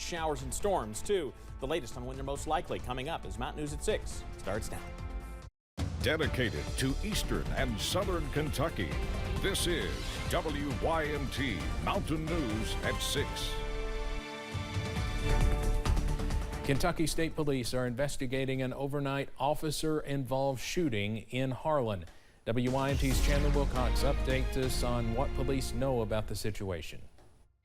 showers and storms, too. The latest on when they're most likely coming up as Mountain News at 6 starts now. Dedicated to Eastern and Southern Kentucky, this is WYMT Mountain News at 6. Kentucky State Police are investigating an overnight officer-involved shooting in Harlan. WYMT's Chandler Wilcox updates us on what police know about the situation.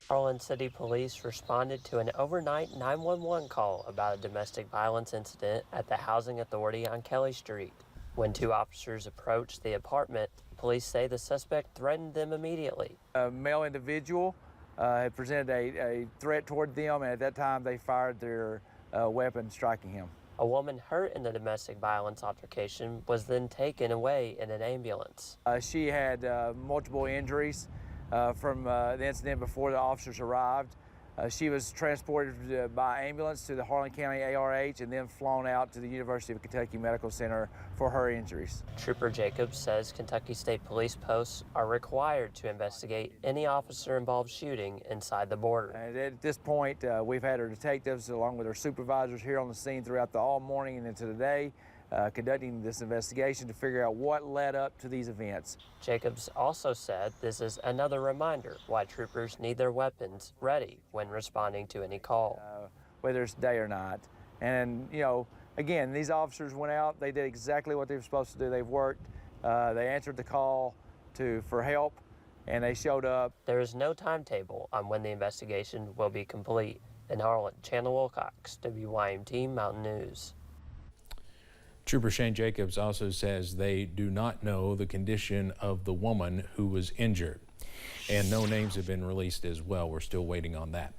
Harlan City Police responded to an overnight 911 call about a domestic violence incident at the Housing Authority on Kelly Street. When two officers approached the apartment, police say the suspect threatened them immediately. A male individual had presented a threat toward them, and at that time they fired their weapon, striking him. A woman hurt in the domestic violence altercation was then taken away in an ambulance. She had multiple injuries from the incident before the officers arrived. She was transported by ambulance to the Harlan County ARH and then flown out to the University of Kentucky Medical Center for her injuries. Trooper Jacobs says Kentucky State Police posts are required to investigate any officer-involved shooting inside the border. And at this point, we've had our detectives along with our supervisors here on the scene throughout the all morning and into the day, conducting this investigation to figure out what led up to these events. Jacobs also said this is another reminder why troopers need their weapons ready when responding to any call. Whether it's day or night. And, you know, again, these officers went out, they did exactly what they were supposed to do. They've worked, they answered the call for help, and they showed up. There is no timetable on when the investigation will be complete. In Harlan, Chandler Wilcox, WYMT Mountain News. Trooper Shane Jacobs also says they do not know the condition of the woman who was injured, and no names have been released as well. We're still waiting on that.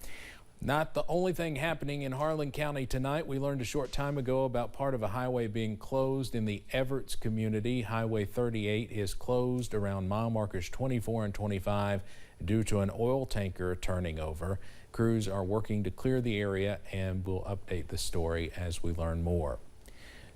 Not the only thing happening in Harlan County tonight. We learned a short time ago about part of a highway being closed in the Everts community. Highway 38 is closed around mile markers 24 and 25 due to an oil tanker turning over. Crews are working to clear the area, and we'll update the story as we learn more.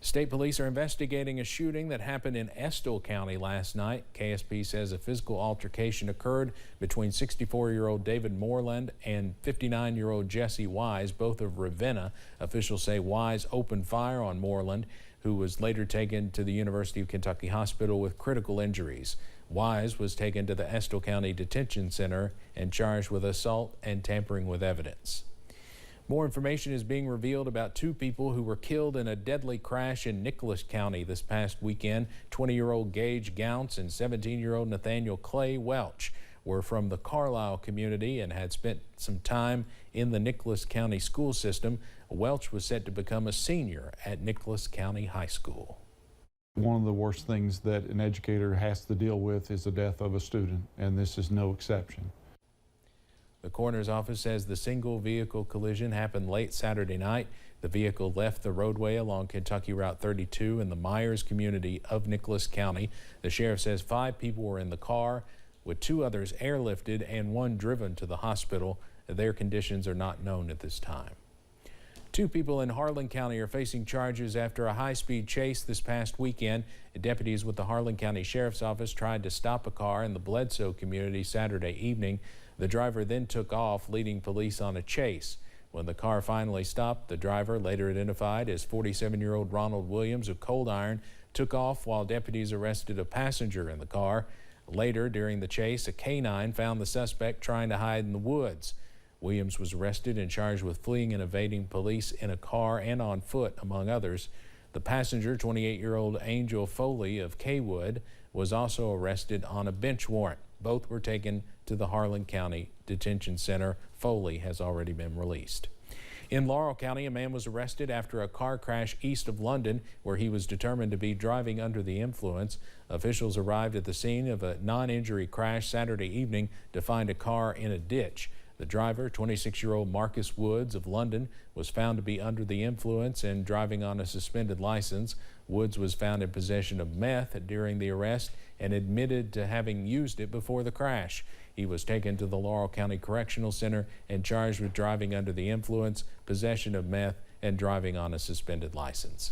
State police are investigating a shooting that happened in Estill County last night. KSP says a physical altercation occurred between 64-year-old David Moreland and 59-year-old Jesse Wise, both of Ravenna. Officials say Wise opened fire on Moreland, who was later taken to the University of Kentucky Hospital with critical injuries. Wise was taken to the Estill County Detention Center and charged with assault and tampering with evidence. More information is being revealed about two people who were killed in a deadly crash in Nicholas County this past weekend. 20-year-old Gage Gounce and 17-year-old Nathaniel Clay Welch were from the Carlisle community and had spent some time in the Nicholas County school system. Welch was set to become a senior at Nicholas County High School. One of the worst things that an educator has to deal with is the death of a student, and this is no exception. The coroner's office says the single vehicle collision happened late Saturday night. The vehicle left the roadway along Kentucky Route 32 in the Myers community of Nicholas County. The sheriff says 5 people were in the car, with 2 others airlifted and 1 driven to the hospital. Their conditions are not known at this time. 2 people in Harlan County are facing charges after a high-speed chase this past weekend. Deputies with the Harlan County Sheriff's Office tried to stop a car in the Bledsoe community Saturday evening. The driver then took off, leading police on a chase. When the car finally stopped, the driver, later identified as 47-year-old Ronald Williams of Cold Iron, took off while deputies arrested a passenger in the car. Later, during the chase, a canine found the suspect trying to hide in the woods. Williams was arrested and charged with fleeing and evading police in a car and on foot, among others. The passenger, 28-year-old Angel Foley of Kaywood, was also arrested on a bench warrant. Both were taken to the Harlan County Detention Center. Foley has already been released. In Laurel County, a man was arrested after a car crash east of London, where he was determined to be driving under the influence. Officials arrived at the scene of a non-injury crash Saturday evening to find a car in a ditch. The driver, 26-year-old Marcus Woods of London, was found to be under the influence and driving on a suspended license. Woods was found in possession of meth during the arrest and admitted to having used it before the crash. He was taken to the Laurel County Correctional Center and charged with driving under the influence, possession of meth, and driving on a suspended license.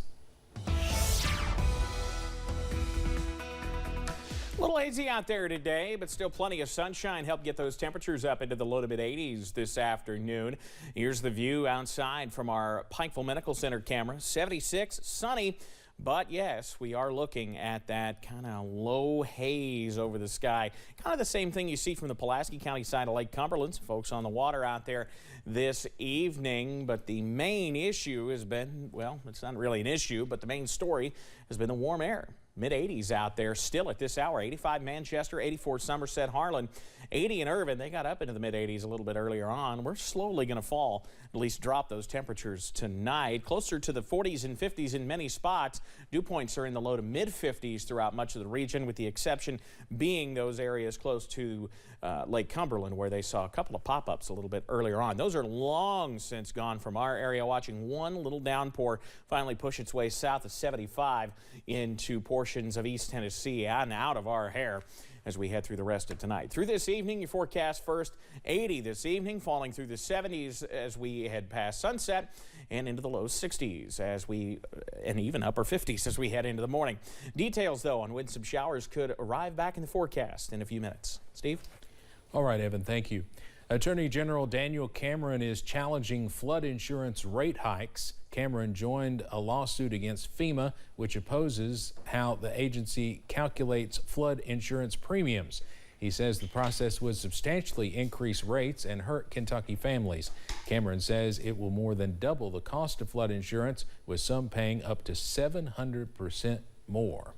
A little hazy out there today, but still plenty of sunshine. Helped get those temperatures up into the low to mid 80s this afternoon. Here's the view outside from our Pikeville Medical Center camera. 76, sunny. But yes, we are looking at that kind of low haze over the sky. Kind of the same thing you see from the Pulaski County side of Lake Cumberland. Some folks on the water out there this evening. But the main issue has been, well, it's not really an issue, but the main story has been the warm air. Mid 80s out there still at this hour. 85 Manchester, 84 Somerset, Harlan, 80 in Irvin. They got up into the mid 80s a little bit earlier on. We're slowly going to fall, at least drop those temperatures tonight. Closer to the 40s and 50s in many spots. Dew points are in the low to mid 50s throughout much of the region, with the exception being those areas close to Lake Cumberland, where they saw a couple of pop-ups a little bit earlier on. Those are long since gone from our area, watching one little downpour finally push its way south of 75 into portions of East Tennessee and out of our hair as we head through the rest of tonight. Through this evening, your forecast first 80 this evening, falling through the 70s as we head past sunset, and into the low 60s and even upper 50s as we head into the morning. Details though on when some showers could arrive back in the forecast in a few minutes. Steve? All right, Evan, thank you. Attorney General Daniel Cameron is challenging flood insurance rate hikes. Cameron joined a lawsuit against FEMA, which opposes how the agency calculates flood insurance premiums. He says the process would substantially increase rates and hurt Kentucky families. Cameron says it will more than double the cost of flood insurance, with some paying up to 700% more.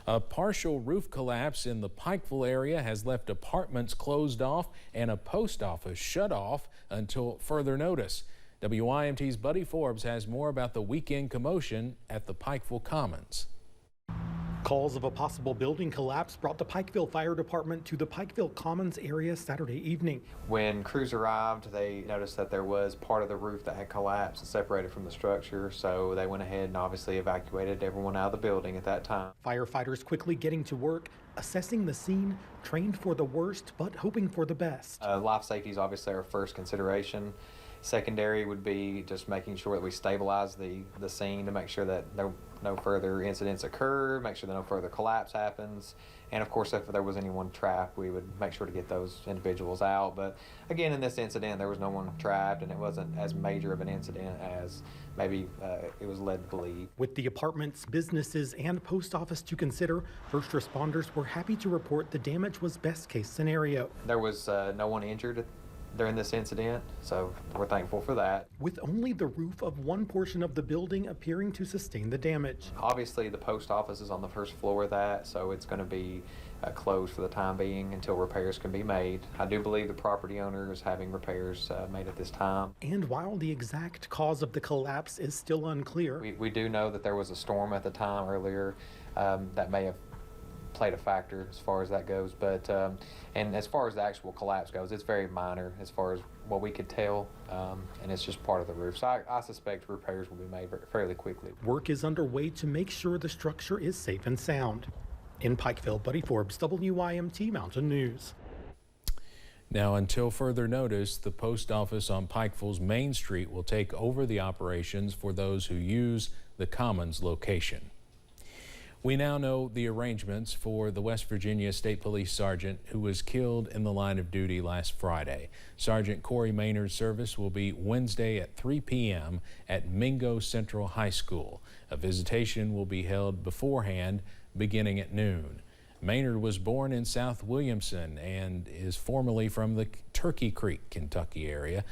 A partial roof collapse in the Pikeville area has left apartments closed off and a post office shut off until further notice. WYMT's Buddy Forbes has more about the weekend commotion at the Pikeville Commons. Calls of a possible building collapse brought the Pikeville Fire Department to the Pikeville Commons area Saturday evening. When crews arrived, they noticed that there was part of the roof that had collapsed and separated from the structure, so they went ahead and obviously evacuated everyone out of the building at that time. Firefighters quickly getting to work, assessing the scene, trained for the worst but hoping for the best. Life safety is obviously our first consideration. Secondary would be just making sure that we stabilize the scene to make sure that no further incidents occur, make sure that no further collapse happens, and of course if there was anyone trapped, we would make sure to get those individuals out. But again, in this incident there was no one trapped, and it wasn't as major of an incident as maybe it was led to believe. With the apartments, businesses, and post office to consider, first responders were happy to report the damage was best case scenario. There was no one injured during this incident, so we're thankful for that. With only the roof of one portion of the building appearing to sustain the damage. Obviously the post office is on the first floor of that, so it's going to be closed for the time being until repairs can be made. I do believe the property owner is having repairs made at this time. And while the exact cause of the collapse is still unclear, we do know that there was a storm at the time earlier that may have played a factor as far as that goes, but and as far as the actual collapse goes, it's very minor as far as what we could tell, and it's just part of the roof, so I suspect repairs will be made fairly quickly. Work is underway to make sure the structure is safe and sound. In Pikeville, Buddy Forbes, WYMT Mountain News. Now, until further notice, the post office on Pikeville's Main Street will take over the operations for those who use the Commons location. We now know the arrangements for the West Virginia State Police Sergeant who was killed in the line of duty last Friday. Sergeant Corey Maynard's service will be Wednesday at 3 p.m. at Mingo Central High School. A visitation will be held beforehand, beginning at noon. Maynard was born in South Williamson and is formerly from the Turkey Creek, Kentucky area.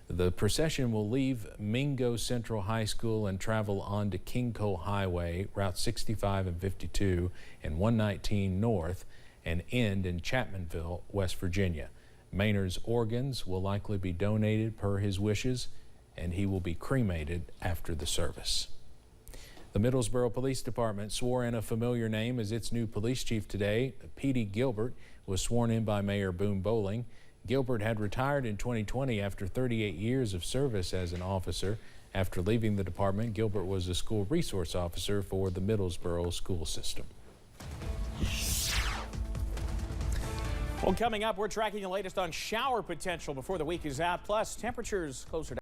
The procession will leave Mingo Central High School and travel on to King Cole Highway, Route 65 and 52 and 119 North, and end in Chapmanville, West Virginia. Maynard's organs will likely be donated per his wishes, and he will be cremated after the service. The Middlesboro Police Department swore in a familiar name as its new police chief today. Petey Gilbert was sworn in by Mayor Boone Bowling. Gilbert had retired in 2020 after 38 years of service as an officer. After leaving the department, Gilbert was a school resource officer for the Middlesboro school system. Well, coming up, we're tracking the latest on shower potential before the week is out, plus temperatures closer to